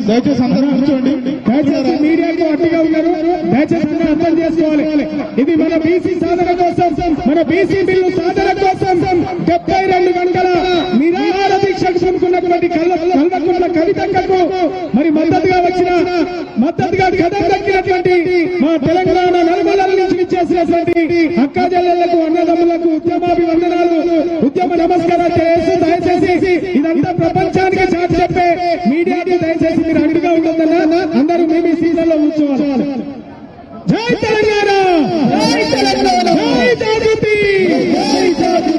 దయచేసి అందరూ కూర్చోండి. దయచేసి మీడియాకు అడ్డుగా ఉన్నారు, దయచేసి అర్థం చేసుకోవాలి. ఇది మన బీసీ సాధన కోసం, మన బీసీ బిల్లు సాధన కోసం 72 గంటల నిరాహార దీక్షకు పూనుకున్నటువంటి కల్వకుంట్ల కవితక్కకు మరి మద్దతుగా కథం దక్కినటువంటి మా తెలంగాణ నలుమూలల నుంచి ఇచ్చేసినటువంటి అక్క చెల్లెళ్లకు, అన్నదమ్ములకు ఉద్యమాభివందనాలు, ఉద్యమ నమస్కారాలు చేస్తూ దయచేసి ఇదంతా ప్రపంచానికి చాటి చెప్పే మీడియాకి దయచేసి మీరు అడ్డుగా ఉండొద్దన్నా అందరూ మేము ఈ సీజన్ లో కూర్చోవాలి. జై తెలంగాణ, జై తెలంగాణ, జై జాగృతి,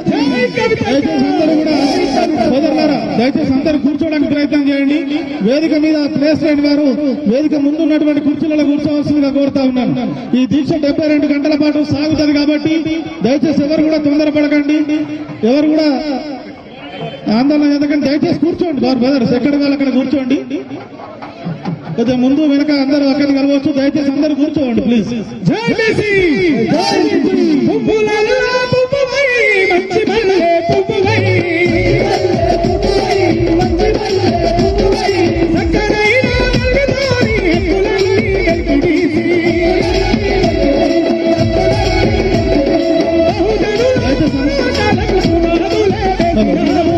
జై కవిత. అందరూ కూడా సోదరులారా దయచేసి అందరూ కూర్చోవడానికి ప్రయత్నం చేయండి. వేదిక మీద ప్రెసిడెంట్ గారు వేదిక ముందున్నటువంటి కుర్చీలలో కూర్చోవలసిందిగా కోరుతా ఉన్నాను. ఈ దీక్ష 72 గంటల పాటు సాగుతుంది కాబట్టి దయచేసి ఎవరు కూడా తొందరపడకండి, ఎవరు కూడా ఆందోళన ఎందుకంటే దయచేసి కూర్చోండి. బ్రదర్స్ ఎక్కడ వాళ్ళు అక్కడ కూర్చోండి. కొద్దిగా ముందు వెనక అందరూ అక్కడ కలవచ్చు. దయచేసి అందరూ కూర్చోండి ప్లీజ్. జై బీసీ, జై బీసీ. పువ్వులల్లా పువ్వువై మంచి మల్లె పువ్వువై, చక్కనైన మల్లెతోని హక్కులన్నీ ఎల్కిడీసి, బహుజనుల పోరాటాలకు పునాదులే వేసినావు.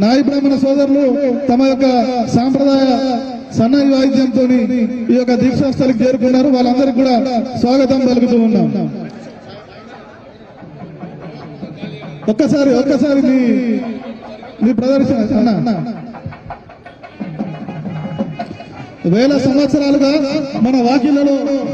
నాయి బ్రాహ్మణ సోదరులు తమ యొక్క సాంప్రదాయ సన్నాయి వాయిద్యంతో ఈ యొక్క దీక్షాస్థలికి చేరుకున్నారు. వాళ్ళందరికీ కూడా స్వాగతం పలుకుతూ ఉన్నాం. ఒక్కసారి మీ ప్రదర్శన అన్న. వేల సంవత్సరాలుగా మన వాకిళ్లలో